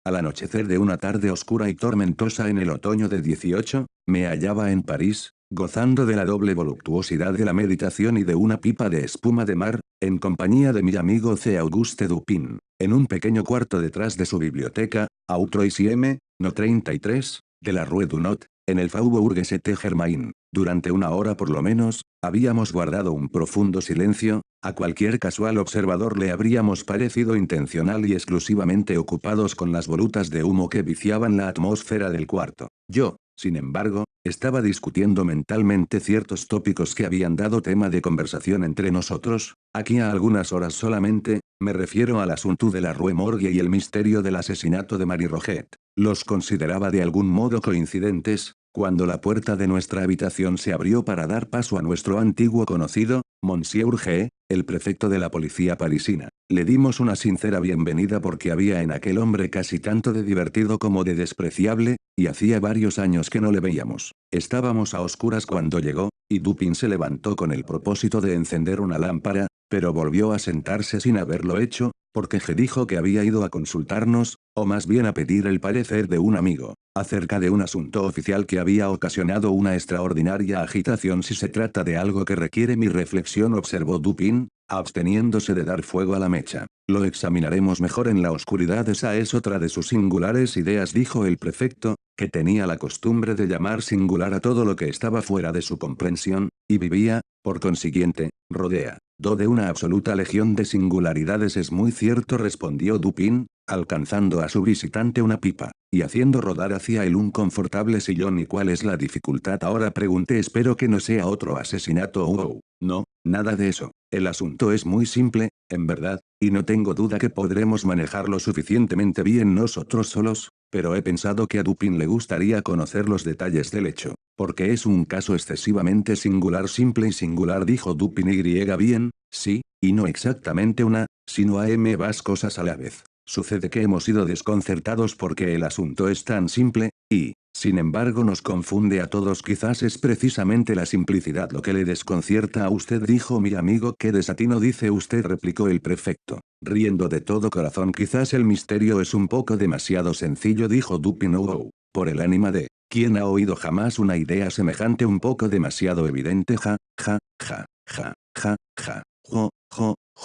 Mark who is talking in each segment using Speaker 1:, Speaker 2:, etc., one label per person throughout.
Speaker 1: Al anochecer de una tarde oscura y tormentosa en el otoño de 18, me hallaba en París, gozando de la doble voluptuosidad de la meditación y de una pipa de espuma de mar, en compañía de mi amigo C. Auguste Dupin, en un pequeño cuarto detrás de su biblioteca, Outroisième, no 33, de la Rue Dunot, en el Faubourg Saint-Germain. Durante una hora por lo menos, habíamos guardado un profundo silencio, a cualquier casual observador le habríamos parecido intencional y exclusivamente ocupados con las volutas de humo que viciaban la atmósfera del cuarto. Yo, sin embargo, estaba discutiendo mentalmente ciertos tópicos que habían dado tema de conversación entre nosotros, aquí a algunas horas solamente, me refiero al asunto de la Rue Morgue y el misterio del asesinato de Marie Roget. Los consideraba de algún modo coincidentes, cuando la puerta de nuestra habitación se abrió para dar paso a nuestro antiguo conocido, Monsieur G., el prefecto de la policía parisina. Le dimos una sincera bienvenida porque había en aquel hombre casi tanto de divertido como de despreciable, y hacía varios años que no le veíamos. Estábamos a oscuras cuando llegó, y Dupin se levantó con el propósito de encender una lámpara, pero volvió a sentarse sin haberlo hecho, porque G dijo que había ido a consultarnos, o más bien a pedir el parecer de un amigo, acerca de un asunto oficial que había ocasionado una extraordinaria agitación. Si se trata de algo que requiere mi reflexión, observó Dupin, absteniéndose de dar fuego a la mecha. Lo examinaremos mejor en la oscuridad. Esa es otra de sus singulares ideas, dijo el prefecto, que tenía la costumbre de llamar singular a todo lo que estaba fuera de su comprensión, y vivía, por consiguiente, rodeado de una absoluta legión de singularidades. Es muy cierto, respondió Dupin, alcanzando a su visitante una pipa, y haciendo rodar hacia él un confortable sillón. ¿Y cuál es la dificultad ahora?, pregunté. Espero que no sea otro asesinato. Oh, no, nada de eso. El asunto es muy simple, en verdad, y no tengo duda que podremos manejarlo suficientemente bien nosotros solos, pero he pensado que a Dupin le gustaría conocer los detalles del hecho, porque es un caso excesivamente singular. Simple y singular, dijo Dupin. Y bien, sí, y no exactamente una, sino ambas cosas a la vez. Sucede que hemos sido desconcertados porque el asunto es tan simple, y, sin embargo, nos confunde a todos. Quizás es precisamente la simplicidad lo que le desconcierta a usted, dijo mi amigo. ¿Qué desatino dice usted?, replicó el prefecto, riendo de todo corazón. Quizás el misterio es un poco demasiado sencillo, dijo Dupin. Oh, por el ánima de, ¿quién ha oído jamás una idea semejante? Un poco demasiado evidente. Ja, ja, ja, ja, ja, ja,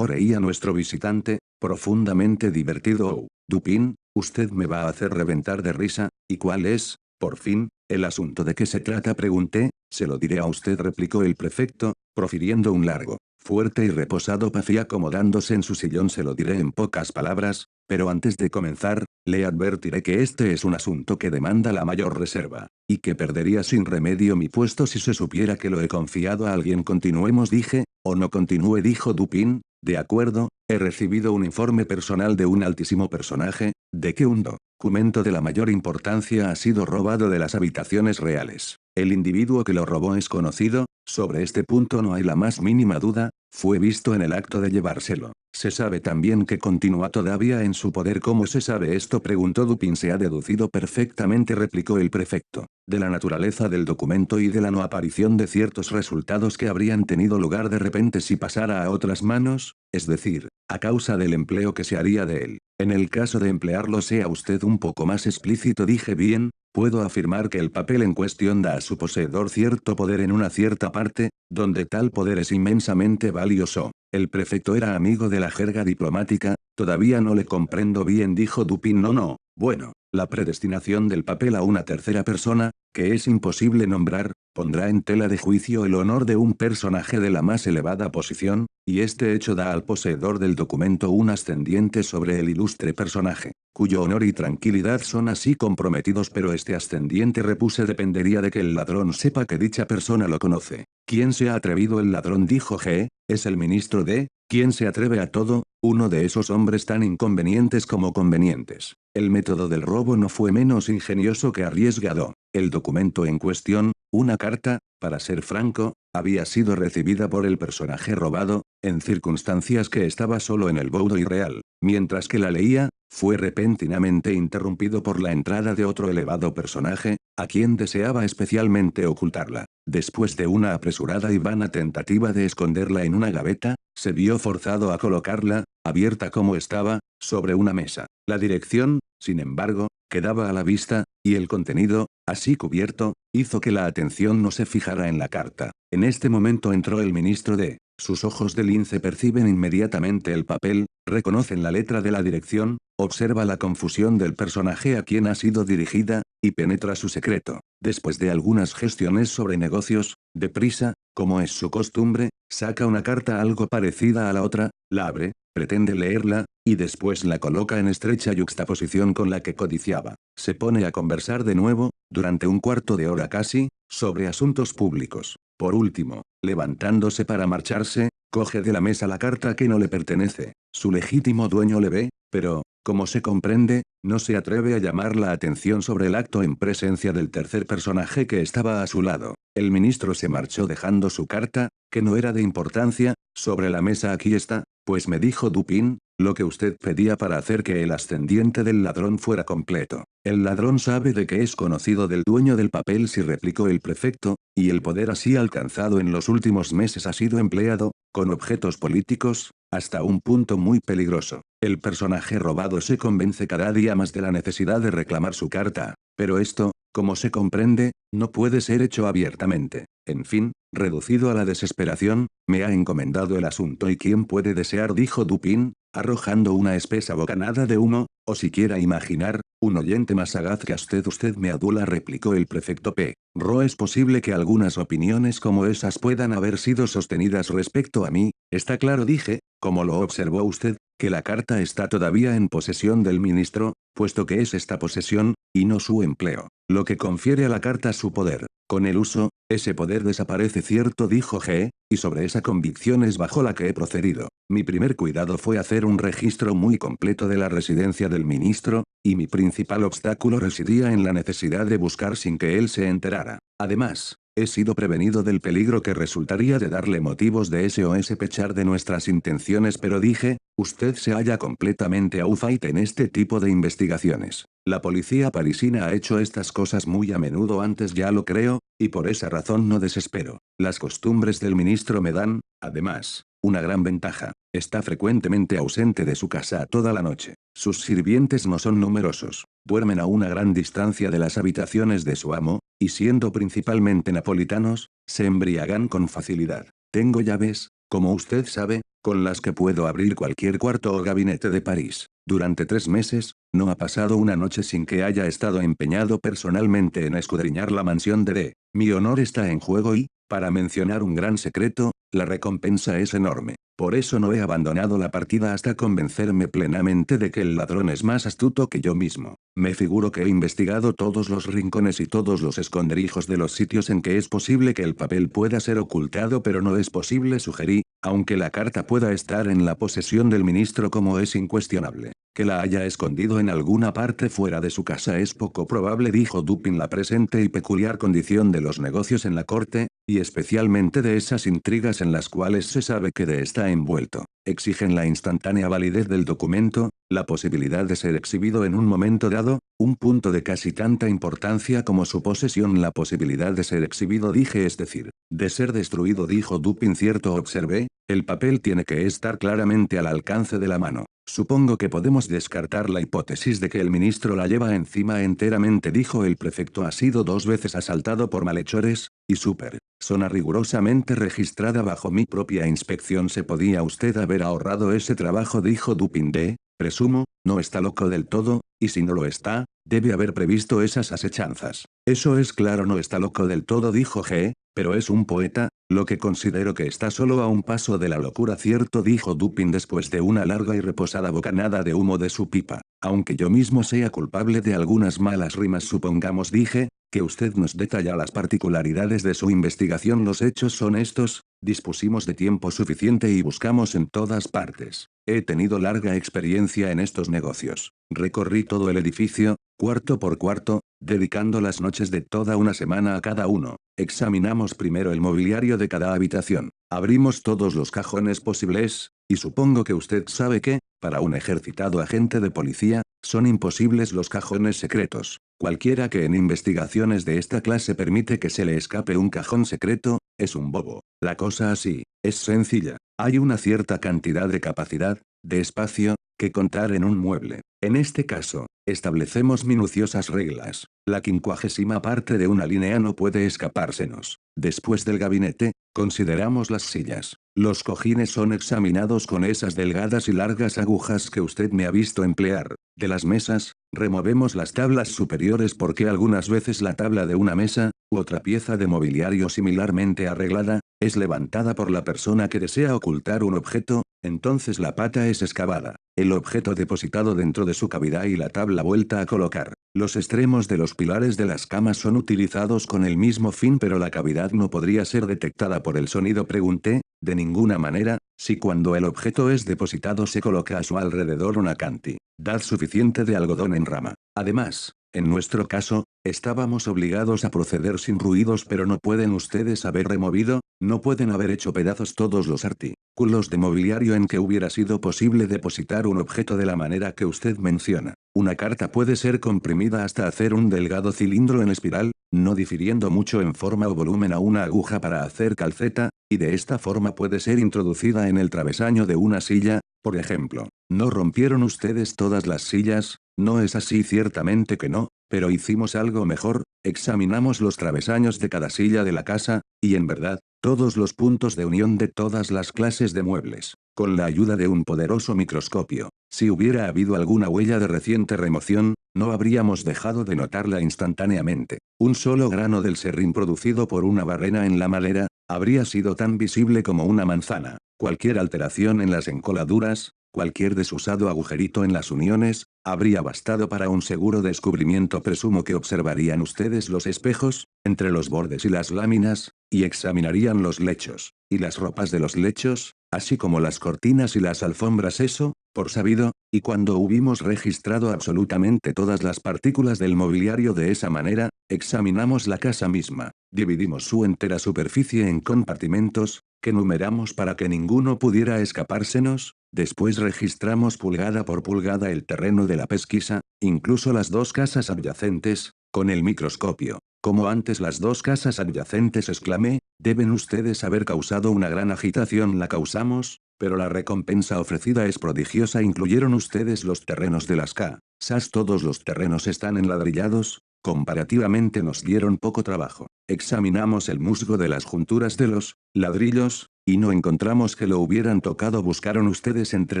Speaker 1: reía nuestro visitante, profundamente divertido. Oh, Dupin, usted me va a hacer reventar de risa. ¿Y cuál es, por fin, el asunto? ¿De qué se trata?, pregunté. Se lo diré a usted, replicó el prefecto, profiriendo un largo, fuerte y reposado puff y acomodándose en su sillón. Se lo diré en pocas palabras, pero antes de comenzar, le advertiré que este es un asunto que demanda la mayor reserva, y que perdería sin remedio mi puesto si se supiera que lo he confiado a alguien. Continuemos, dije. O no continúe, dijo Dupin. De acuerdo, he recibido un informe personal de un altísimo personaje, de que un documento de la mayor importancia ha sido robado de las habitaciones reales. El individuo que lo robó es conocido, sobre este punto no hay la más mínima duda, fue visto en el acto de llevárselo. Se sabe también que continúa todavía en su poder. ¿Cómo se sabe esto?, preguntó Dupin. Se ha deducido perfectamente, replicó el prefecto, de la naturaleza del documento y de la no aparición de ciertos resultados que habrían tenido lugar de repente si pasara a otras manos, es decir, a causa del empleo que se haría de él. En el caso de emplearlo, sea usted un poco más explícito. Dije. Bien, puedo afirmar que el papel en cuestión da a su poseedor cierto poder en una cierta parte, donde tal poder es inmensamente valioso. El prefecto era amigo de la jerga diplomática. Todavía no le comprendo bien, dijo Dupin. No, bueno, la predestinación del papel a una tercera persona, que es imposible nombrar, pondrá en tela de juicio el honor de un personaje de la más elevada posición, y este hecho da al poseedor del documento un ascendiente sobre el ilustre personaje, cuyo honor y tranquilidad son así comprometidos. Pero este ascendiente, repuse, dependería de que el ladrón sepa que dicha persona lo conoce. ¿Quién se ha atrevido? El ladrón, dijo G., es el ministro de, ¿quién se atreve a todo? Uno de esos hombres tan inconvenientes como convenientes. El método del robo no fue menos ingenioso que arriesgado. El documento en cuestión, una carta, para ser franco, había sido recibida por el personaje robado, en circunstancias que estaba solo en el boudo irreal. Mientras que la leía, fue repentinamente interrumpido por la entrada de otro elevado personaje, a quien deseaba especialmente ocultarla. Después de una apresurada y vana tentativa de esconderla en una gaveta, se vio forzado a colocarla, abierta como estaba, sobre una mesa. La dirección, sin embargo, quedaba a la vista, y el contenido, así cubierto, hizo que la atención no se fijara en la carta. En este momento entró el ministro de. Sus ojos de lince perciben inmediatamente el papel, reconocen la letra de la dirección, observa la confusión del personaje a quien ha sido dirigida, y penetra su secreto. Después de algunas gestiones sobre negocios, deprisa, como es su costumbre, saca una carta algo parecida a la otra, la abre, pretende leerla, y después la coloca en estrecha yuxtaposición con la que codiciaba. Se pone a conversar de nuevo, durante un cuarto de hora casi, sobre asuntos públicos. Por último, levantándose para marcharse, coge de la mesa la carta que no le pertenece. Su legítimo dueño le ve, pero, como se comprende, no se atreve a llamar la atención sobre el acto en presencia del tercer personaje que estaba a su lado. El ministro se marchó dejando su carta, que no era de importancia, sobre la mesa. Aquí está, pues me dijo Dupin, lo que usted pedía para hacer que el ascendiente del ladrón fuera completo. El ladrón sabe de que es conocido del dueño del papel, si replicó el prefecto, y el poder así alcanzado en los últimos meses ha sido empleado, con objetos políticos, hasta un punto muy peligroso. El personaje robado se convence cada día más de la necesidad de reclamar su carta, pero esto, como se comprende, no puede ser hecho abiertamente. En fin, reducido a la desesperación, me ha encomendado el asunto. ¿Y quién puede desear?, dijo Dupin, arrojando una espesa bocanada de humo, o siquiera imaginar, un oyente más sagaz que usted me adula, replicó el prefecto P. Ro. Es posible que algunas opiniones como esas puedan haber sido sostenidas respecto a mí, está claro, dije, como lo observó usted, que la carta está todavía en posesión del ministro, puesto que es esta posesión, y no su empleo, lo que confiere a la carta su poder. Con el uso, ese poder desaparece, cierto, dijo G, y sobre esa convicción es bajo la que he procedido. Mi primer cuidado fue hacer un registro muy completo de la residencia del ministro, y mi principal obstáculo residía en la necesidad de buscar sin que él se enterara. Además, he sido prevenido del peligro que resultaría de darle motivos de sospechar de nuestras intenciones, pero dije, usted se halla completamente au fait en este tipo de investigaciones. La policía parisina ha hecho estas cosas muy a menudo antes, ya lo creo, y por esa razón no desespero. Las costumbres del ministro me dan, además, una gran ventaja. Está frecuentemente ausente de su casa toda la noche. Sus sirvientes no son numerosos. Duermen a una gran distancia de las habitaciones de su amo, y siendo principalmente napolitanos, se embriagan con facilidad. Tengo llaves, como usted sabe, con las que puedo abrir cualquier cuarto o gabinete de París. Durante 3 meses, no ha pasado una noche sin que haya estado empeñado personalmente en escudriñar la mansión de D. Mi honor está en juego y, para mencionar un gran secreto, la recompensa es enorme. Por eso no he abandonado la partida hasta convencerme plenamente de que el ladrón es más astuto que yo mismo. Me figuro que he investigado todos los rincones y todos los esconderijos de los sitios en que es posible que el papel pueda ser ocultado, pero no es posible, sugerí, aunque la carta pueda estar en la posesión del ministro, como es incuestionable. Que la haya escondido en alguna parte fuera de su casa es poco probable, dijo Dupin. La presente y peculiar condición de los negocios en la corte, y especialmente de esas intrigas en las cuales se sabe que D está envuelto, exigen la instantánea validez del documento, la posibilidad de ser exhibido en un momento dado, un punto de casi tanta importancia como su posesión. La posibilidad de ser exhibido, dije, es decir, de ser destruido, dijo Dupin. Cierto, observé, el papel tiene que estar claramente al alcance de la mano. Supongo que podemos descartar la hipótesis de que el ministro la lleva encima enteramente, dijo el prefecto. Ha sido 2 veces asaltado por malhechores, y su persona rigurosamente registrada bajo mi propia inspección. Se podía usted haber ahorrado ese trabajo, dijo Dupin. D. Presumo, no está loco del todo, y si no lo está, debe haber previsto esas asechanzas. Eso es claro, no está loco del todo, dijo G, pero es un poeta, lo que considero que está solo a un paso de la locura. Cierto, dijo Dupin después de una larga y reposada bocanada de humo de su pipa. Aunque yo mismo sea culpable de algunas malas rimas, supongamos, dije, que usted nos detalla las particularidades de su investigación. Los hechos son estos, dispusimos de tiempo suficiente y buscamos en todas partes. He tenido larga experiencia en estos negocios. Recorrí todo el edificio, cuarto por cuarto, dedicando las noches de toda una semana a cada uno. Examinamos primero el mobiliario de cada habitación. Abrimos todos los cajones posibles, y supongo que usted sabe que, para un ejercitado agente de policía, son imposibles los cajones secretos. Cualquiera que en investigaciones de esta clase permite que se le escape un cajón secreto, es un bobo. La cosa así, es sencilla. Hay una cierta cantidad de capacidad, de espacio, que contar en un mueble. En este caso, establecemos minuciosas reglas. La 50ª parte de una línea no puede escapársenos. Después del gabinete, consideramos las sillas. Los cojines son examinados con esas delgadas y largas agujas que usted me ha visto emplear. De las mesas, removemos las tablas superiores porque algunas veces la tabla de una mesa, u otra pieza de mobiliario similarmente arreglada, es levantada por la persona que desea ocultar un objeto, entonces la pata es excavada, el objeto depositado dentro de su cavidad y la tabla vuelta a colocar. Los extremos de los pilares de las camas son utilizados con el mismo fin, pero la cavidad no podría ser detectada por el sonido. Pregunté, de ninguna manera, si cuando el objeto es depositado se coloca a su alrededor una cantidad suficiente de algodón en rama. Además, en nuestro caso, estábamos obligados a proceder sin ruidos, pero no pueden ustedes haber removido, no pueden haber hecho pedazos todos los artículos de mobiliario en que hubiera sido posible depositar un objeto de la manera que usted menciona. Una carta puede ser comprimida hasta hacer un delgado cilindro en espiral, no difiriendo mucho en forma o volumen a una aguja para hacer calceta, y de esta forma puede ser introducida en el travesaño de una silla, por ejemplo. ¿No rompieron ustedes todas las sillas? No es así, ciertamente que no, pero hicimos algo mejor, examinamos los travesaños de cada silla de la casa, y en verdad, todos los puntos de unión de todas las clases de muebles, con la ayuda de un poderoso microscopio. Si hubiera habido alguna huella de reciente remoción, no habríamos dejado de notarla instantáneamente. Un solo grano del serrín producido por una barrena en la madera, habría sido tan visible como una manzana. Cualquier alteración en las encoladuras, cualquier desusado agujerito en las uniones, habría bastado para un seguro descubrimiento. Presumo que observarían ustedes los espejos, entre los bordes y las láminas, y examinarían los lechos, y las ropas de los lechos, así como las cortinas y las alfombras. Eso, por sabido, y cuando hubimos registrado absolutamente todas las partículas del mobiliario de esa manera, examinamos la casa misma, dividimos su entera superficie en compartimentos, que numeramos para que ninguno pudiera escapársenos, después registramos pulgada por pulgada el terreno de la pesquisa, incluso las dos casas adyacentes, con el microscopio. Como antes las dos casas adyacentes, exclamé, deben ustedes haber causado una gran agitación. La causamos, pero la recompensa ofrecida es prodigiosa. ¿Incluyeron ustedes los terrenos de las casas? Todos los terrenos están enladrillados. Comparativamente nos dieron poco trabajo. Examinamos el musgo de las junturas de los ladrillos, y no encontramos que lo hubieran tocado. Buscaron ustedes entre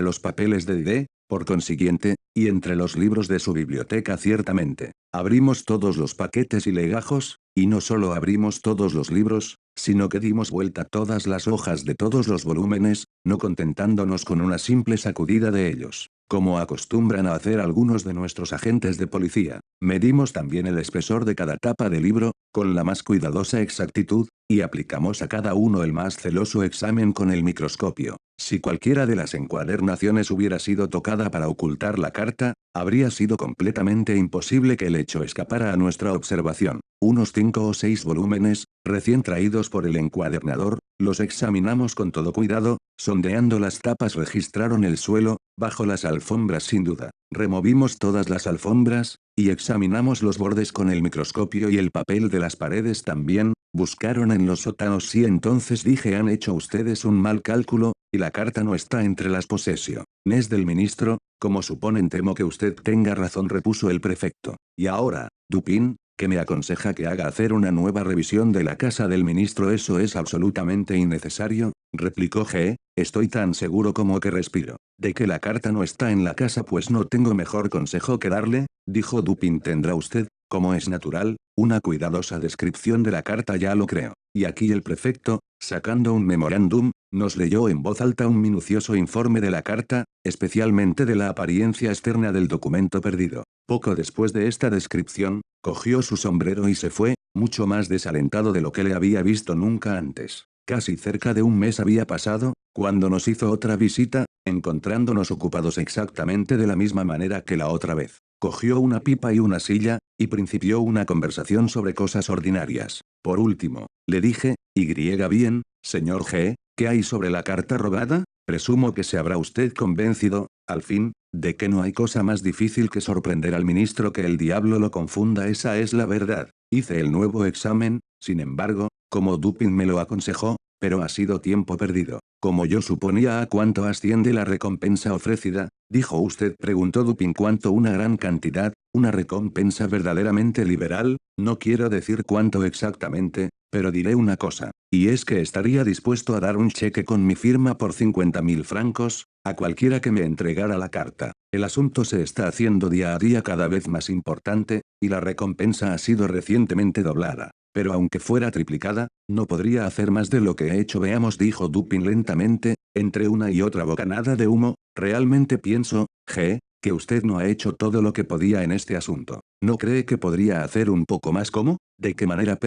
Speaker 1: los papeles de D, por consiguiente, y entre los libros de su biblioteca. Ciertamente. Abrimos todos los paquetes y legajos, y no solo abrimos todos los libros, sino que dimos vuelta todas las hojas de todos los volúmenes, no contentándonos con una simple sacudida de ellos, como acostumbran a hacer algunos de nuestros agentes de policía. Medimos también el espesor de cada tapa de libro, con la más cuidadosa exactitud, y aplicamos a cada uno el más celoso examen con el microscopio. Si cualquiera de las encuadernaciones hubiera sido tocada para ocultar la carta, habría sido completamente imposible que el hecho escapara a nuestra observación. Unos 5 o 6 volúmenes, recién traídos por el encuadernador, los examinamos con todo cuidado, sondeando las tapas. Registraron el suelo, bajo las alfombras sin duda. Removimos todas las alfombras, y examinamos los bordes con el microscopio y el papel de las paredes también. Buscaron en los sótanos. Sí, entonces dije, han hecho ustedes un mal cálculo, y la carta no está entre las posesiones del ministro, como suponen. Temo que usted tenga razón, repuso el prefecto. Y ahora, Dupin, ¿qué me aconseja que haga? Hacer una nueva revisión de la casa del ministro. Eso es absolutamente innecesario, replicó G. Estoy tan seguro como que respiro, de que la carta no está en la casa. Pues no tengo mejor consejo que darle, dijo Dupin. Tendrá usted, como es natural, una cuidadosa descripción de la carta. Ya lo creo. Y aquí el prefecto, sacando un memorándum, nos leyó en voz alta un minucioso informe de la carta, especialmente de la apariencia externa del documento perdido. Poco después de esta descripción, cogió su sombrero y se fue, mucho más desalentado de lo que le había visto nunca antes. Casi cerca de un mes había pasado, cuando nos hizo otra visita, encontrándonos ocupados exactamente de la misma manera que la otra vez. cogió una pipa y una silla, y principió una conversación sobre cosas ordinarias. Por último, le dije, bien, señor G, ¿qué hay sobre la carta robada? Presumo que se habrá usted convencido, al fin, de que no hay cosa más difícil que sorprender al ministro que el diablo lo confunda, esa es la verdad. Hice el nuevo examen, sin embargo, como Dupin me lo aconsejó, pero ha sido tiempo perdido. Como yo suponía, ¿a cuánto asciende la recompensa ofrecida? Dijo usted, preguntó Dupin. ¿Cuánto? Una gran cantidad, una recompensa verdaderamente liberal, no quiero decir cuánto exactamente, pero diré una cosa, y es que estaría dispuesto a dar un cheque con mi firma por 50.000 francos, a cualquiera que me entregara la carta. El asunto se está haciendo día a día cada vez más importante, y la recompensa ha sido recientemente doblada. Pero aunque fuera triplicada, no podría hacer más de lo que he hecho. Veamos, dijo Dupin lentamente, entre una y otra bocanada de humo, realmente pienso, que usted no ha hecho todo lo que podía en este asunto. ¿No cree que podría hacer un poco más? ¿Cómo? ¿De qué manera?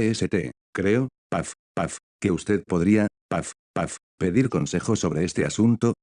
Speaker 1: Creo, que usted podría, pedir consejo sobre este asunto,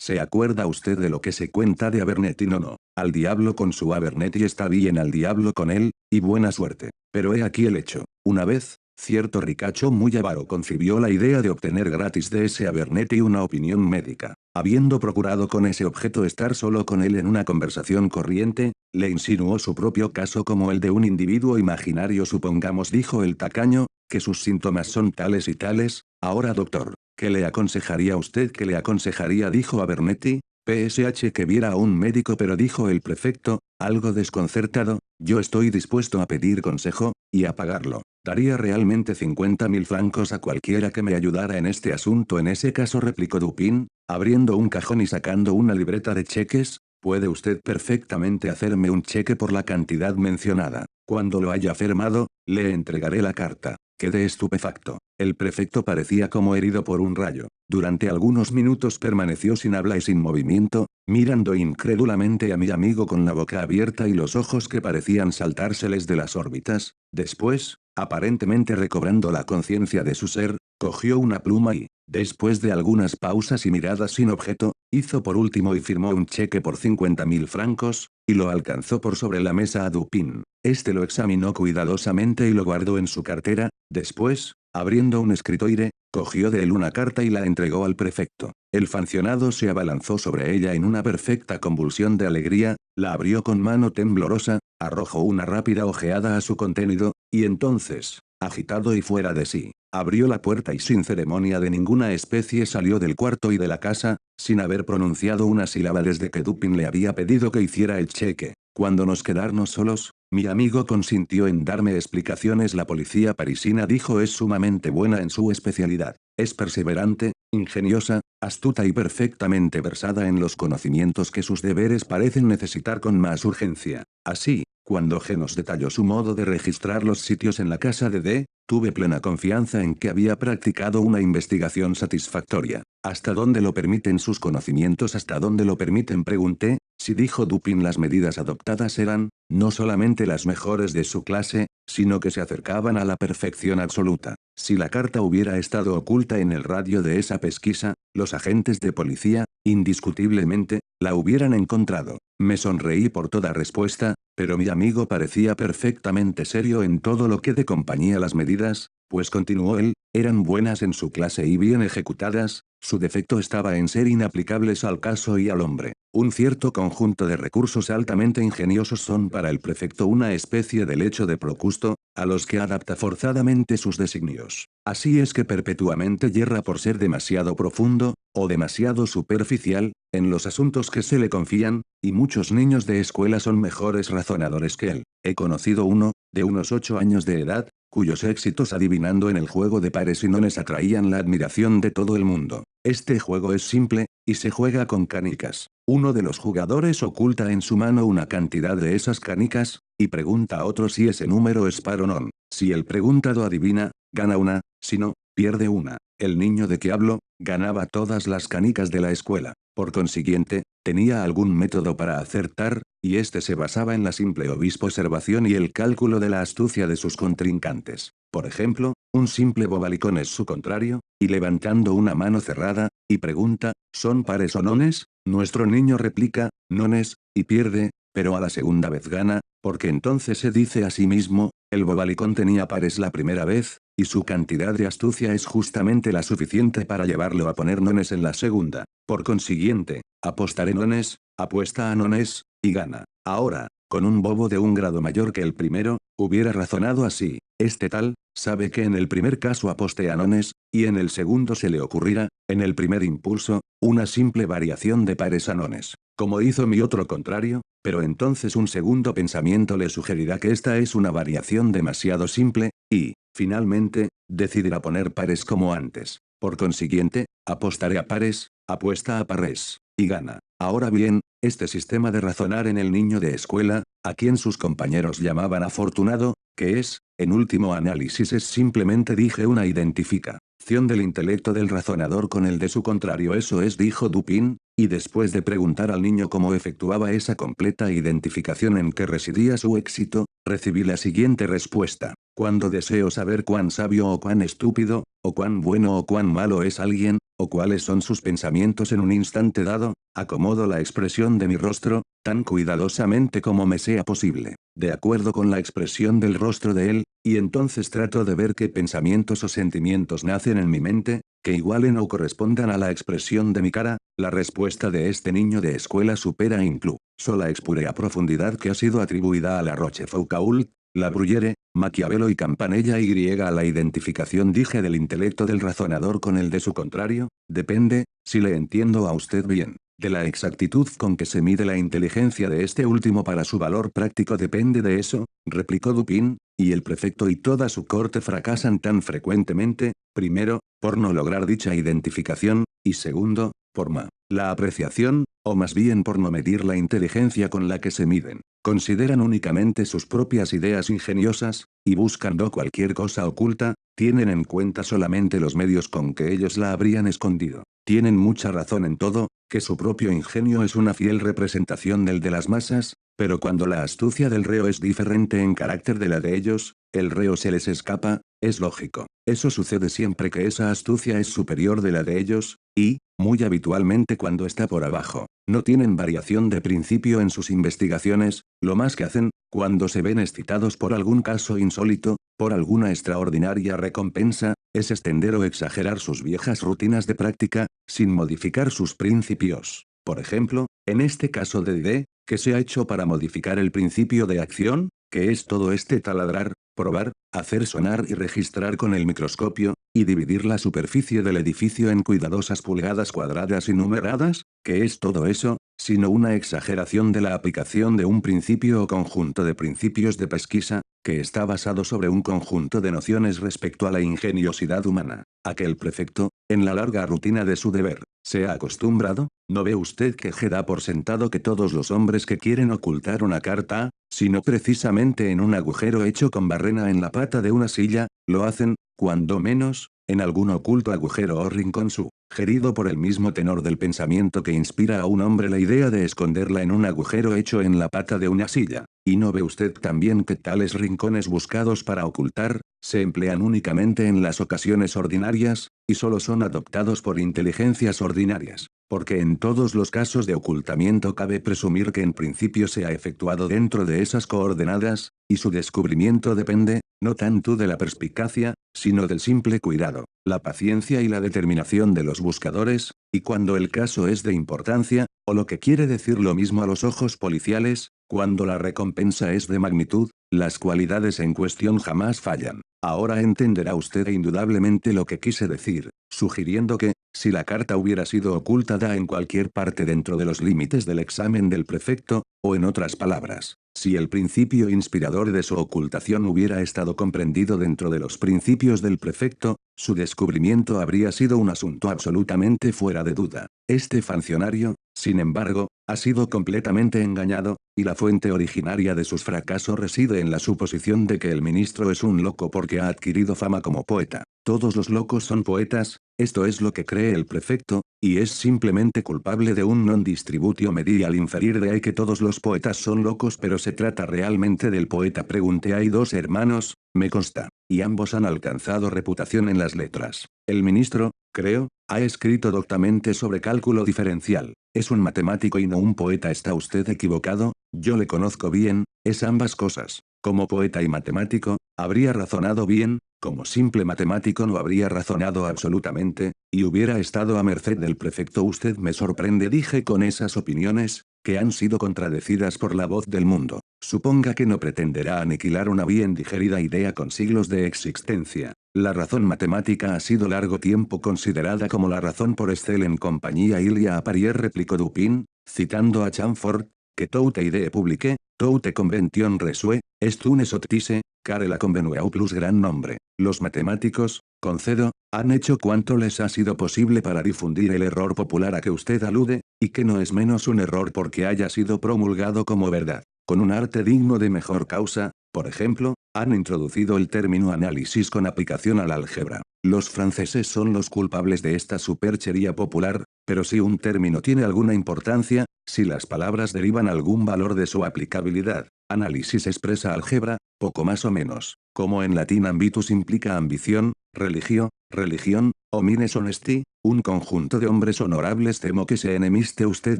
Speaker 1: ¿Se acuerda usted de lo que se cuenta de Abernethy? No. Al diablo con su Abernethy, está bien, al diablo con él, y buena suerte. Pero he aquí el hecho. Una vez, cierto ricacho muy avaro concibió la idea de obtener gratis de ese Abernethy una opinión médica. Habiendo procurado con ese objeto estar solo con él en una conversación corriente, le insinuó su propio caso como el de un individuo imaginario. Supongamos, dijo el tacaño, que sus síntomas son tales y tales. Ahora, doctor, ¿qué le aconsejaría usted? ¿Qué le aconsejaría? Dijo Abernethy. PSH que viera a un médico, pero dijo el prefecto, algo desconcertado, yo estoy dispuesto a pedir consejo, y a pagarlo. Daría realmente 50.000 francos a cualquiera que me ayudara en este asunto. En ese caso, replicó Dupin, abriendo un cajón y sacando una libreta de cheques, puede usted perfectamente hacerme un cheque por la cantidad mencionada. Cuando lo haya firmado, le entregaré la carta. Quedé estupefacto. El prefecto parecía como herido por un rayo. Durante algunos minutos permaneció sin habla y sin movimiento, mirando incrédulamente a mi amigo con la boca abierta y los ojos que parecían saltárseles de las órbitas. Después, aparentemente recobrando la conciencia de su ser, cogió una pluma y, después de algunas pausas y miradas sin objeto, hizo por último y firmó un cheque por 50.000 francos, y lo alcanzó por sobre la mesa a Dupin. Este lo examinó cuidadosamente y lo guardó en su cartera. Después, abriendo un escritoire, cogió de él una carta y la entregó al prefecto. El funcionario se abalanzó sobre ella en una perfecta convulsión de alegría, la abrió con mano temblorosa, arrojó una rápida ojeada a su contenido, y entonces, agitado y fuera de sí, abrió la puerta y sin ceremonia de ninguna especie salió del cuarto y de la casa, sin haber pronunciado una sílaba desde que Dupin le había pedido que hiciera el cheque. Cuando nos quedamos solos, mi amigo consintió en darme explicaciones. La policía parisina, dijo, es sumamente buena en su especialidad. Es perseverante, ingeniosa, astuta y perfectamente versada en los conocimientos que sus deberes parecen necesitar con más urgencia. Así, cuando G nos detalló su modo de registrar los sitios en la casa de D, tuve plena confianza en que había practicado una investigación satisfactoria. ¿Hasta dónde lo permiten sus conocimientos? ¿Hasta dónde lo permiten? Pregunté. Sí, dijo Dupin, las medidas adoptadas eran, no solamente las mejores de su clase, sino que se acercaban a la perfección absoluta. Si la carta hubiera estado oculta en el radio de esa pesquisa, los agentes de policía, indiscutiblemente, la hubieran encontrado. Me sonreí por toda respuesta, pero mi amigo parecía perfectamente serio en todo lo que de compañía. Las medidas, pues continuó él, eran buenas en su clase y bien ejecutadas, su defecto estaba en ser inaplicables al caso y al hombre. Un cierto conjunto de recursos altamente ingeniosos son para el prefecto una especie de lecho de Procusto, a los que adapta forzadamente sus designios. Así es que perpetuamente yerra por ser demasiado profundo, o demasiado superficial, en los asuntos que se le confían, y muchos niños de escuela son mejores razonadores que él. He conocido uno, de unos 8 años de edad, cuyos éxitos adivinando en el juego de pares y nones atraían la admiración de todo el mundo. Este juego es simple, y se juega con canicas. Uno de los jugadores oculta en su mano una cantidad de esas canicas, y pregunta a otro si ese número es par o no. Si el preguntado adivina, gana una, si no, pierde una. El niño de que hablo, ganaba todas las canicas de la escuela. Por consiguiente, tenía algún método para acertar, y este se basaba en la simple observación y el cálculo de la astucia de sus contrincantes. Por ejemplo, un simple bobalicón es su contrario, y levantando una mano cerrada, y pregunta, ¿son pares o nones? Nuestro niño replica, nones, y pierde, pero a la segunda vez gana, porque entonces se dice a sí mismo, el bobalicón tenía pares la primera vez, y su cantidad de astucia es justamente la suficiente para llevarlo a poner nones en la segunda. Por consiguiente, apostaré nones, apuesta a nones, y gana. Ahora, con un bobo de un grado mayor que el primero, hubiera razonado así, este tal, sabe que en el primer caso aposté a nones, y en el segundo se le ocurrirá, en el primer impulso, una simple variación de pares a nones, como hizo mi otro contrario, pero entonces un segundo pensamiento le sugerirá que esta es una variación demasiado simple, y, finalmente, decidirá poner pares como antes. Por consiguiente, apostaré a pares, apuesta a pares, y gana. Ahora bien, este sistema de razonar en el niño de escuela, a quien sus compañeros llamaban afortunado, que es, en último análisis es simplemente dije una identificación del intelecto del razonador con el de su contrario, eso es, dijo Dupin, y después de preguntar al niño cómo efectuaba esa completa identificación en que residía su éxito, recibí la siguiente respuesta. Cuando deseo saber cuán sabio o cuán estúpido, o cuán bueno o cuán malo es alguien, o cuáles son sus pensamientos en un instante dado, acomodo la expresión de mi rostro, tan cuidadosamente como me sea posible, de acuerdo con la expresión del rostro de él, y entonces trato de ver qué pensamientos o sentimientos nacen en mi mente, que igualen o correspondan a la expresión de mi cara. La respuesta de este niño de escuela supera incluso la expurea profundidad que ha sido atribuida a la Rochefoucauld, la Bruyère, Maquiavelo y Campanella y a la identificación dije del intelecto del razonador con el de su contrario, depende, si le entiendo a usted bien, de la exactitud con que se mide la inteligencia de este último para su valor práctico depende de eso, replicó Dupin, y el prefecto y toda su corte fracasan tan frecuentemente, primero, por no lograr dicha identificación, y segundo, por la apreciación, o más bien por no medir la inteligencia con la que se miden. Consideran únicamente sus propias ideas ingeniosas, y buscando cualquier cosa oculta, tienen en cuenta solamente los medios con que ellos la habrían escondido. Tienen mucha razón en todo, que su propio ingenio es una fiel representación del de las masas, pero cuando la astucia del reo es diferente en carácter de la de ellos, el reo se les escapa, es lógico. Eso sucede siempre que esa astucia es superior de la de ellos, y, muy habitualmente cuando está por abajo. No tienen variación de principio en sus investigaciones, lo más que hacen, cuando se ven excitados por algún caso insólito, por alguna extraordinaria recompensa, es extender o exagerar sus viejas rutinas de práctica, sin modificar sus principios. Por ejemplo, en este caso de D, ¿qué se ha hecho para modificar el principio de acción? Que es todo este taladrar, probar, hacer sonar y registrar con el microscopio, y dividir la superficie del edificio en cuidadosas pulgadas cuadradas y numeradas, ¿qué es todo eso? Sino una exageración de la aplicación de un principio o conjunto de principios de pesquisa, que está basado sobre un conjunto de nociones respecto a la ingeniosidad humana, a que el prefecto, en la larga rutina de su deber, se ha acostumbrado. ¿No ve usted que G da por sentado que todos los hombres que quieren ocultar una carta, sino precisamente en un agujero hecho con barrena en la pata de una silla, lo hacen, cuando menos, en algún oculto agujero o rincón sugerido por el mismo tenor del pensamiento que inspira a un hombre la idea de esconderla en un agujero hecho en la pata de una silla? ¿Y no ve usted también que tales rincones buscados para ocultar, se emplean únicamente en las ocasiones ordinarias, y solo son adoptados por inteligencias ordinarias? Porque en todos los casos de ocultamiento cabe presumir que en principio se ha efectuado dentro de esas coordenadas, y su descubrimiento depende, no tanto de la perspicacia, sino del simple cuidado, la paciencia y la determinación de los buscadores, y cuando el caso es de importancia, o lo que quiere decir lo mismo a los ojos policiales, cuando la recompensa es de magnitud, las cualidades en cuestión jamás fallan. Ahora entenderá usted indudablemente lo que quise decir, sugiriendo que, si la carta hubiera sido ocultada en cualquier parte dentro de los límites del examen del prefecto, o en otras palabras, si el principio inspirador de su ocultación hubiera estado comprendido dentro de los principios del prefecto, su descubrimiento habría sido un asunto absolutamente fuera de duda. Este funcionario, sin embargo, ha sido completamente engañado, y la fuente originaria de sus fracasos reside en la suposición de que el ministro es un loco porque ha adquirido fama como poeta. Todos los locos son poetas, esto es lo que cree el prefecto, y es simplemente culpable de un non distributio medi al inferir de ahí que todos los poetas son locos, pero se trata realmente del poeta. Pregunté, hay dos hermanos, me consta, y ambos han alcanzado reputación en las letras. El ministro, creo, ha escrito doctamente sobre cálculo diferencial. Es un matemático y no un poeta. Está usted equivocado, yo le conozco bien, es ambas cosas. Como poeta y matemático, habría razonado bien, como simple matemático no habría razonado absolutamente, y hubiera estado a merced del prefecto. Usted me sorprende, dije con esas opiniones, que han sido contradecidas por la voz del mundo. Suponga que no pretenderá aniquilar una bien digerida idea con siglos de existencia. La razón matemática ha sido largo tiempo considerada como la razón por excel en compañía Ilia Aparier, replicó Dupin, citando a Chamfort, que toute idée publique, toute convention reçue, est une sottise, car la convenue plus gran nombre. Los matemáticos, concedo, han hecho cuanto les ha sido posible para difundir el error popular a que usted alude, y que no es menos un error porque haya sido promulgado como verdad. Con un arte digno de mejor causa, por ejemplo, han introducido el término análisis con aplicación al álgebra. Los franceses son los culpables de esta superchería popular, pero si un término tiene alguna importancia, si las palabras derivan algún valor de su aplicabilidad, análisis expresa álgebra, poco más o menos. Como en latín ambitus implica ambición, religión, homines honesti, un conjunto de hombres honorables. Temo que se enemiste usted,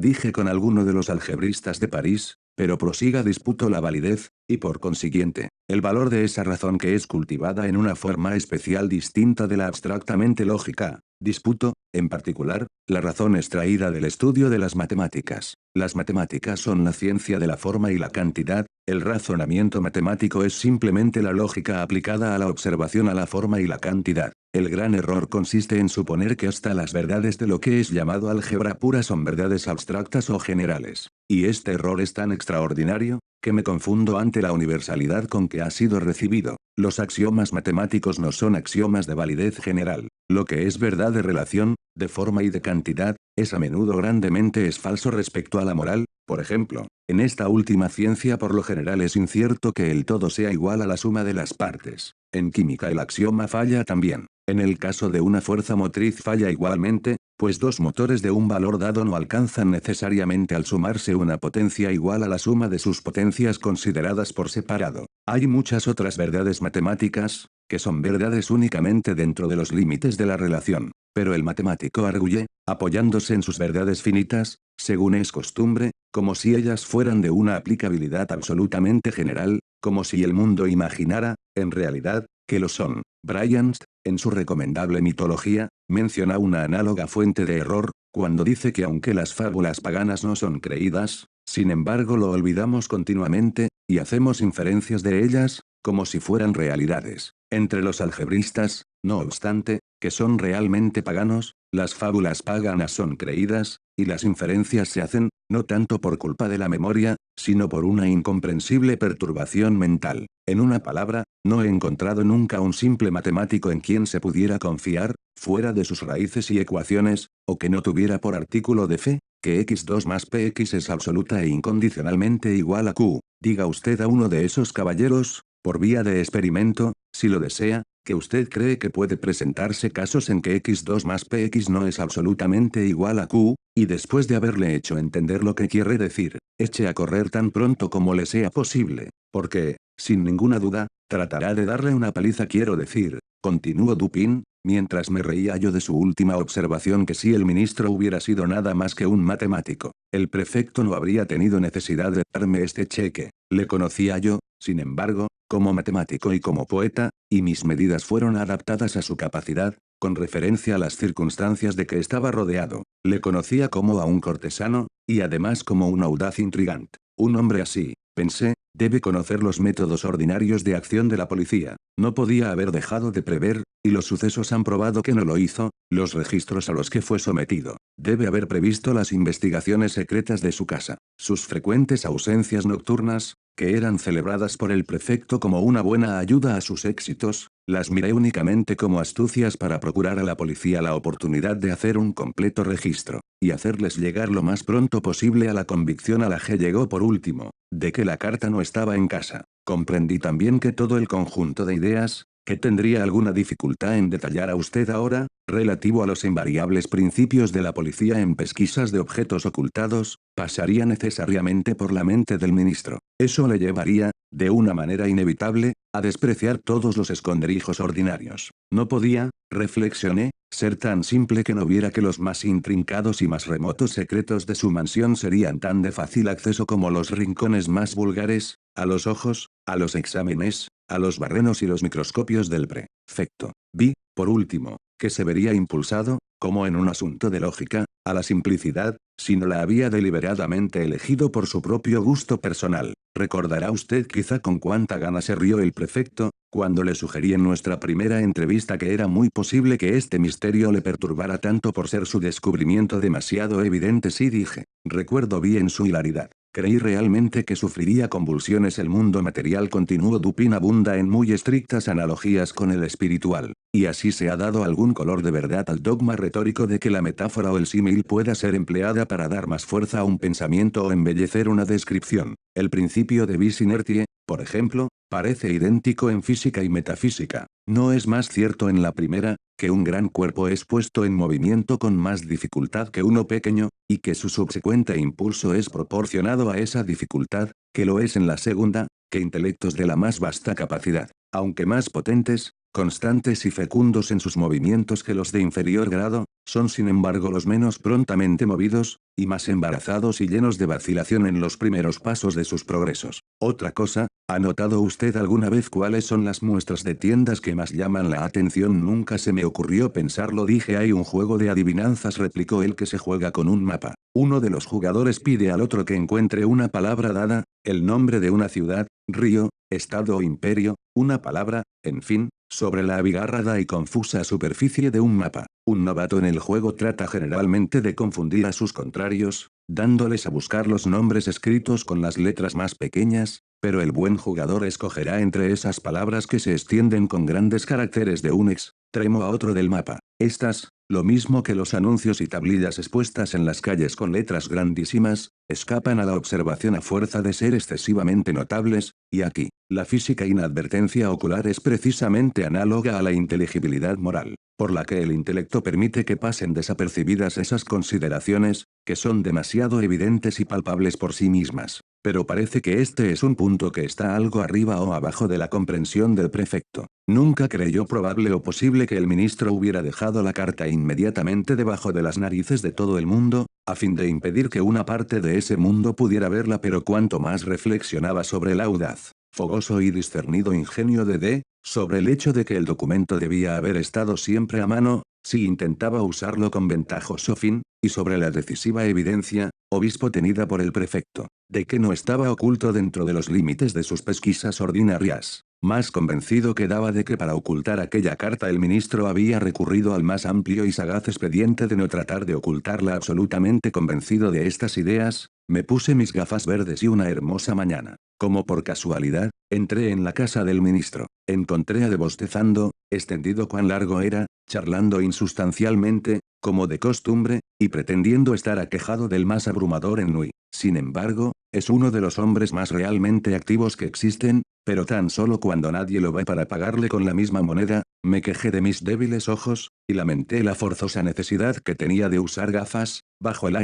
Speaker 1: dije con alguno de los algebristas de París, pero prosiga. Disputo la validez, y por consiguiente, el valor de esa razón que es cultivada en una forma especial distinta de la abstractamente lógica. Disputo, en particular, la razón extraída del estudio de las matemáticas. Las matemáticas son la ciencia de la forma y la cantidad, el razonamiento matemático es simplemente la lógica aplicada a la observación, a la forma y la cantidad. El gran error consiste en suponer que hasta las verdades de lo que es llamado álgebra pura son verdades abstractas o generales. Y este error es tan extraordinario, que me confundo ante la universalidad con que ha sido recibido. Los axiomas matemáticos no son axiomas de validez general. Lo que es verdad de relación, de forma y de cantidad, es a menudo grandemente es falso respecto a la moral. Por ejemplo, en esta última ciencia por lo general es incierto que el todo sea igual a la suma de las partes. En química el axioma falla también. En el caso de una fuerza motriz falla igualmente, pues dos motores de un valor dado no alcanzan necesariamente al sumarse una potencia igual a la suma de sus potencias consideradas por separado. Hay muchas otras verdades matemáticas, que son verdades únicamente dentro de los límites de la relación, pero el matemático arguye, apoyándose en sus verdades finitas, según es costumbre, como si ellas fueran de una aplicabilidad absolutamente general, como si el mundo imaginara, en realidad, que lo son. Bryant, en su recomendable mitología, menciona una análoga fuente de error, cuando dice que aunque las fábulas paganas no son creídas, sin embargo lo olvidamos continuamente, y hacemos inferencias de ellas, como si fueran realidades. Entre los algebristas, no obstante, que son realmente paganos, las fábulas paganas son creídas, y las inferencias se hacen, no tanto por culpa de la memoria, sino por una incomprensible perturbación mental. En una palabra, no he encontrado nunca un simple matemático en quien se pudiera confiar, fuera de sus raíces y ecuaciones, o que no tuviera por artículo de fe, que x2 más px es absoluta e incondicionalmente igual a q. Diga usted a uno de esos caballeros, por vía de experimento, si lo desea, que usted cree que puede presentarse casos en que x2 más px no es absolutamente igual a q, y después de haberle hecho entender lo que quiere decir, eche a correr tan pronto como le sea posible, porque, sin ninguna duda, tratará de darle una paliza. Quiero decir, continuó Dupin, mientras me reía yo de su última observación, que si el ministro hubiera sido nada más que un matemático, el prefecto no habría tenido necesidad de darme este cheque. Le conocía yo, sin embargo, como matemático y como poeta, y mis medidas fueron adaptadas a su capacidad, con referencia a las circunstancias de que estaba rodeado. Le conocía como a un cortesano, y además como un audaz intrigante. Un hombre así, pensé, debe conocer los métodos ordinarios de acción de la policía. No podía haber dejado de prever, y los sucesos han probado que no lo hizo, los registros a los que fue sometido. Debe haber previsto las investigaciones secretas de su casa. Sus frecuentes ausencias nocturnas, que eran celebradas por el prefecto como una buena ayuda a sus éxitos, las miré únicamente como astucias para procurar a la policía la oportunidad de hacer un completo registro, y hacerles llegar lo más pronto posible a la convicción a la que llegó por último, de que la carta no estaba en casa. Comprendí también que todo el conjunto de ideas, que tendría alguna dificultad en detallar a usted ahora, relativo a los invariables principios de la policía en pesquisas de objetos ocultados, pasaría necesariamente por la mente del ministro. Eso le llevaría, de una manera inevitable, a despreciar todos los esconderijos ordinarios. No podía, reflexioné, ser tan simple que no viera que los más intrincados y más remotos secretos de su mansión serían tan de fácil acceso como los rincones más vulgares, a los ojos, a los exámenes, a los barrenos y los microscopios del prefecto. Vi, por último, que se vería impulsado, como en un asunto de lógica, a la simplicidad, si no la había deliberadamente elegido por su propio gusto personal. Recordará usted quizá con cuánta gana se rió el prefecto, cuando le sugerí en nuestra primera entrevista que era muy posible que este misterio le perturbara tanto por ser su descubrimiento demasiado evidente. Sí, dije. Recuerdo bien su hilaridad. Creí realmente que sufriría convulsiones. El mundo material, continuó Dupin, abunda en muy estrictas analogías con el espiritual, y así se ha dado algún color de verdad al dogma retórico de que la metáfora o el símil pueda ser empleada para dar más fuerza a un pensamiento o embellecer una descripción. El principio de vis inertiae, por ejemplo, parece idéntico en física y metafísica. No es más cierto en la primera, que un gran cuerpo es puesto en movimiento con más dificultad que uno pequeño, y que su subsecuente impulso es proporcionado a esa dificultad, que lo es en la segunda, que intelectos de la más vasta capacidad, aunque más potentes, constantes y fecundos en sus movimientos que los de inferior grado, son sin embargo los menos prontamente movidos, y más embarazados y llenos de vacilación en los primeros pasos de sus progresos. Otra cosa, ¿ha notado usted alguna vez cuáles son las muestras de tiendas que más llaman la atención? Nunca se me ocurrió pensarlo, dije. Hay un juego de adivinanzas, replicó él, que se juega con un mapa. Uno de los jugadores pide al otro que encuentre una palabra dada, el nombre de una ciudad, río, estado o imperio, una palabra, en fin, sobre la abigarrada y confusa superficie de un mapa. Un novato en el juego trata generalmente de confundir a sus contrarios, dándoles a buscar los nombres escritos con las letras más pequeñas, pero el buen jugador escogerá entre esas palabras que se extienden con grandes caracteres de un extremo a otro del mapa. Estas, lo mismo que los anuncios y tablillas expuestas en las calles con letras grandísimas, escapan a la observación a fuerza de ser excesivamente notables, y aquí, la física inadvertencia ocular es precisamente análoga a la inteligibilidad moral, por la que el intelecto permite que pasen desapercibidas esas consideraciones, que son demasiado evidentes y palpables por sí mismas. Pero parece que este es un punto que está algo arriba o abajo de la comprensión del prefecto. Nunca creyó probable o posible que el ministro hubiera dejado la carta inmediatamente debajo de las narices de todo el mundo, a fin de impedir que una parte de ese mundo pudiera verla. Pero cuanto más reflexionaba sobre el audaz, fogoso y discernido ingenio de D, sobre el hecho de que el documento debía haber estado siempre a mano, si intentaba usarlo con ventajoso fin, y sobre la decisiva evidencia, obispo, tenida por el prefecto, de que no estaba oculto dentro de los límites de sus pesquisas ordinarias, más convencido quedaba de que para ocultar aquella carta el ministro había recurrido al más amplio y sagaz expediente de no tratar de ocultarla. Absolutamente convencido de estas ideas, me puse mis gafas verdes y una hermosa mañana, como por casualidad, entré en la casa del ministro. Encontré a D bostezando, extendido cuán largo era, charlando insustancialmente, como de costumbre, y pretendiendo estar aquejado del más abrumador ennui. Sin embargo, es uno de los hombres más realmente activos que existen, pero tan solo cuando nadie lo ve para pagarle con la misma moneda. Me quejé de mis débiles ojos, y lamenté la forzosa necesidad que tenía de usar gafas, bajo el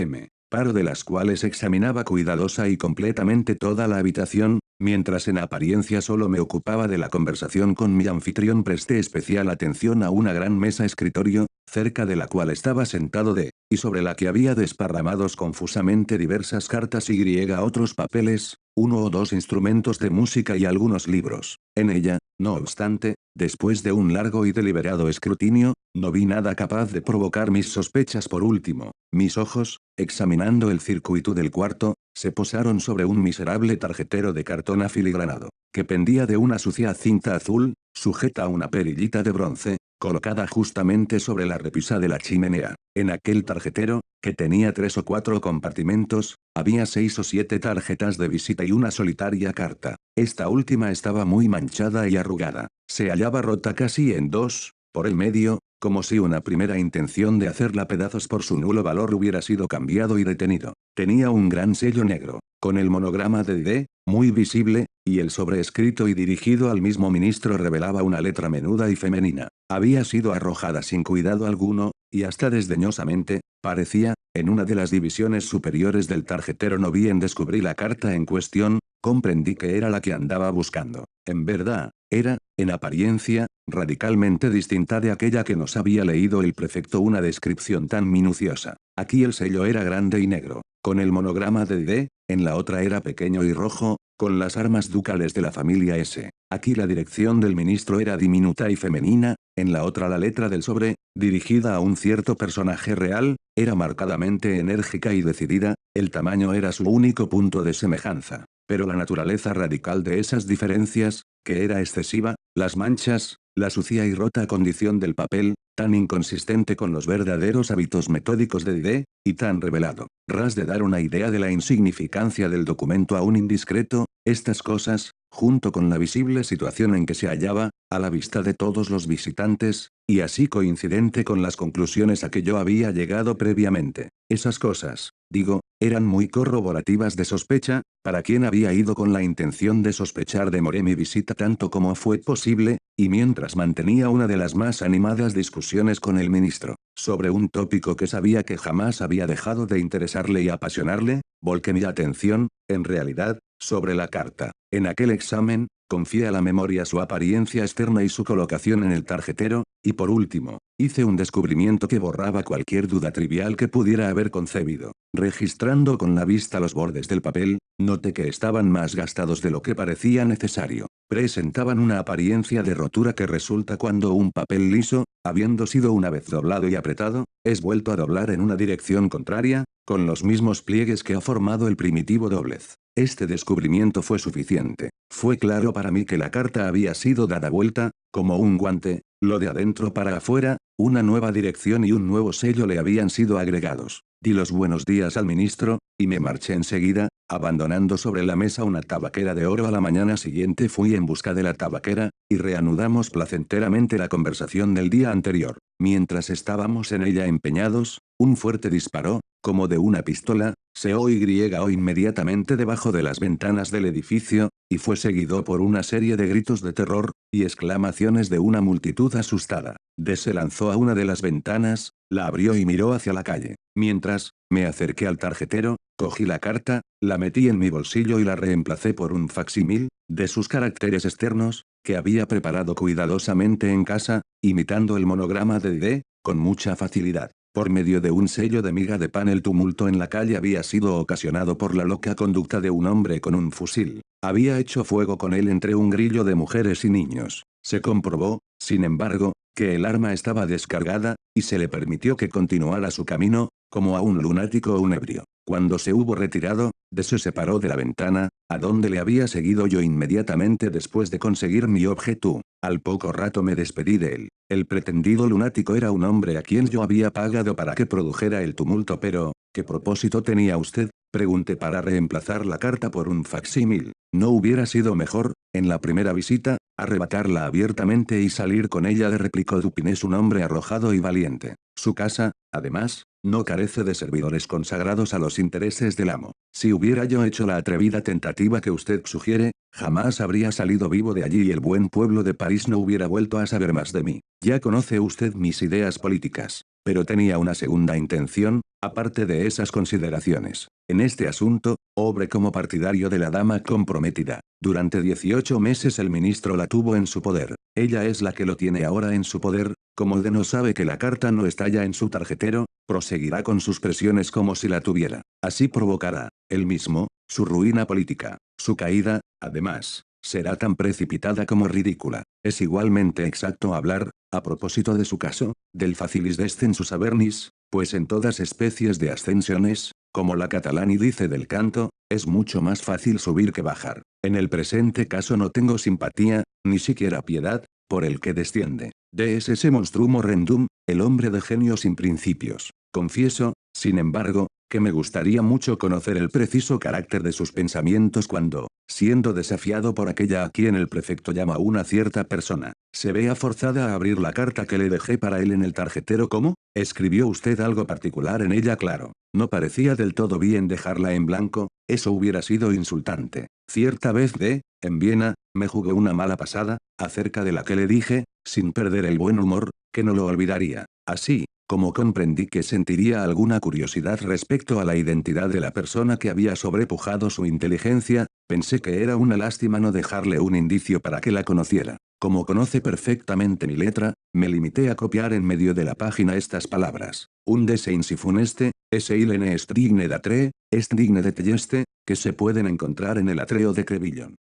Speaker 1: paro de las cuales examinaba cuidadosa y completamente toda la habitación, mientras en apariencia solo me ocupaba de la conversación con mi anfitrión. Presté especial atención a una gran mesa escritorio, cerca de la cual estaba sentado D, y sobre la que había desparramados confusamente diversas cartas y otros papeles, uno o dos instrumentos de música y algunos libros. En ella, no obstante, después de un largo y deliberado escrutinio, no vi nada capaz de provocar mis sospechas. Por último, mis ojos, examinando el circuito del cuarto, se posaron sobre un miserable tarjetero de cartón afiligranado, que pendía de una sucia cinta azul, sujeta a una perillita de bronce, colocada justamente sobre la repisa de la chimenea. En aquel tarjetero, que tenía 3 o 4 compartimentos, había 6 o 7 tarjetas de visita y una solitaria carta. Esta última estaba muy manchada y arrugada. Se hallaba rota casi en dos, por el medio, como si una primera intención de hacerla pedazos por su nulo valor hubiera sido cambiado y detenido. Tenía un gran sello negro, con el monograma de D, muy visible, y el sobrescrito y dirigido al mismo ministro revelaba una letra menuda y femenina. Había sido arrojada sin cuidado alguno, y hasta desdeñosamente, parecía, en una de las divisiones superiores del tarjetero. No bien descubrí la carta en cuestión, Comprendí que era la que andaba buscando. En verdad, era, en apariencia, radicalmente distinta de aquella que nos había leído el prefecto, una descripción tan minuciosa. Aquí el sello era grande y negro, con el monograma de D, en la otra era pequeño y rojo, con las armas ducales de la familia S. Aquí la dirección del ministro era diminuta y femenina, en la otra la letra del sobre, dirigida a un cierto personaje real, era marcadamente enérgica y decidida, el tamaño era su único punto de semejanza. Pero la naturaleza radical de esas diferencias, que era excesiva, las manchas, la sucia y rota condición del papel, tan inconsistente con los verdaderos hábitos metódicos de D, y tan revelado, ras de dar una idea de la insignificancia del documento a un indiscreto, estas cosas, junto con la visible situación en que se hallaba, a la vista de todos los visitantes, y así coincidente con las conclusiones a que yo había llegado previamente, esas cosas, digo, eran muy corroborativas de sospecha, para quien había ido con la intención de sospechar demoré mi visita tanto como fue posible, y mientras mantenía una de las más animadas discusiones con el ministro, sobre un tópico que sabía que jamás había dejado de interesarle y apasionarle, volqué mi atención, en realidad, sobre la carta. En aquel examen, confié a la memoria su apariencia externa y su colocación en el tarjetero, y por último, hice un descubrimiento que borraba cualquier duda trivial que pudiera haber concebido. Registrando con la vista los bordes del papel, noté que estaban más gastados de lo que parecía necesario. Presentaban una apariencia de rotura que resulta cuando un papel liso, habiendo sido una vez doblado y apretado, es vuelto a doblar en una dirección contraria, con los mismos pliegues que ha formado el primitivo doblez. Este descubrimiento fue suficiente. Fue claro para mí que la carta había sido dada vuelta, como un guante, lo de adentro para afuera, una nueva dirección y un nuevo sello le habían sido agregados. Di los buenos días al ministro, y me marché enseguida, abandonando sobre la mesa una tabaquera de oro. A la mañana siguiente fui en busca de la tabaquera, y reanudamos placenteramente la conversación del día anterior. Mientras estábamos en ella empeñados, un fuerte disparo, como de una pistola, se oyó inmediatamente debajo de las ventanas del edificio, y fue seguido por una serie de gritos de terror, y exclamaciones de una multitud asustada. D se lanzó a una de las ventanas, la abrió y miró hacia la calle. Mientras, me acerqué al tarjetero, cogí la carta, la metí en mi bolsillo y la reemplacé por un facsímil, de sus caracteres externos, que había preparado cuidadosamente en casa, imitando el monograma de D, con mucha facilidad. Por medio de un sello de miga de pan. El tumulto en la calle había sido ocasionado por la loca conducta de un hombre con un fusil. Había hecho fuego con él entre un grillo de mujeres y niños. Se comprobó, sin embargo, que el arma estaba descargada, y se le permitió que continuara su camino, como a un lunático o un ebrio. Cuando se hubo retirado, D se separó de la ventana, a donde le había seguido yo inmediatamente después de conseguir mi objeto. Al poco rato me despedí de él. El pretendido lunático era un hombre a quien yo había pagado para que produjera el tumulto. Pero, ¿qué propósito tenía usted?, pregunté, para reemplazar la carta por un facsímil. ¿No hubiera sido mejor, en la primera visita, arrebatarla abiertamente y salir con ella?, replicó Dupin. Es un hombre arrojado y valiente. Su casa, además, no carece de servidores consagrados a los intereses del amo. Si hubiera yo hecho la atrevida tentativa que usted sugiere, jamás habría salido vivo de allí y el buen pueblo de París no hubiera vuelto a saber más de mí. Ya conoce usted mis ideas políticas. Pero tenía una segunda intención, aparte de esas consideraciones. En este asunto, obré como partidario de la dama comprometida. Durante 18 meses el ministro la tuvo en su poder. Ella es la que lo tiene ahora en su poder. Como D no sabe que la carta no está ya en su tarjetero, proseguirá con sus presiones como si la tuviera. Así provocará, él mismo, su ruina política. Su caída, además, será tan precipitada como ridícula. Es igualmente exacto hablar, a propósito de su caso, del facilis descensus avernis, pues en todas especies de ascensiones, como la Catalani dice del canto, es mucho más fácil subir que bajar. En el presente caso no tengo simpatía, ni siquiera piedad, por el que desciende. D es ese monstrum horrendum, el hombre de genio sin principios. Confieso, sin embargo, que me gustaría mucho conocer el preciso carácter de sus pensamientos cuando, siendo desafiado por aquella a quien el prefecto llama una cierta persona, se vea forzada a abrir la carta que le dejé para él en el tarjetero. ¿Cómo? ¿Escribió usted algo particular en ella? Claro. No parecía del todo bien dejarla en blanco, eso hubiera sido insultante. Cierta vez D, en Viena, me jugó una mala pasada, acerca de la que le dije, sin perder el buen humor, que no lo olvidaría. Así, como comprendí que sentiría alguna curiosidad respecto a la identidad de la persona que había sobrepujado su inteligencia, Pensé que era una lástima no dejarle un indicio para que la conociera. Como conoce perfectamente mi letra, me limité a copiar en medio de la página estas palabras. Un desensi funeste, es digne d'atre, est digne de telleste, que se pueden encontrar en el atreo de Crevillon.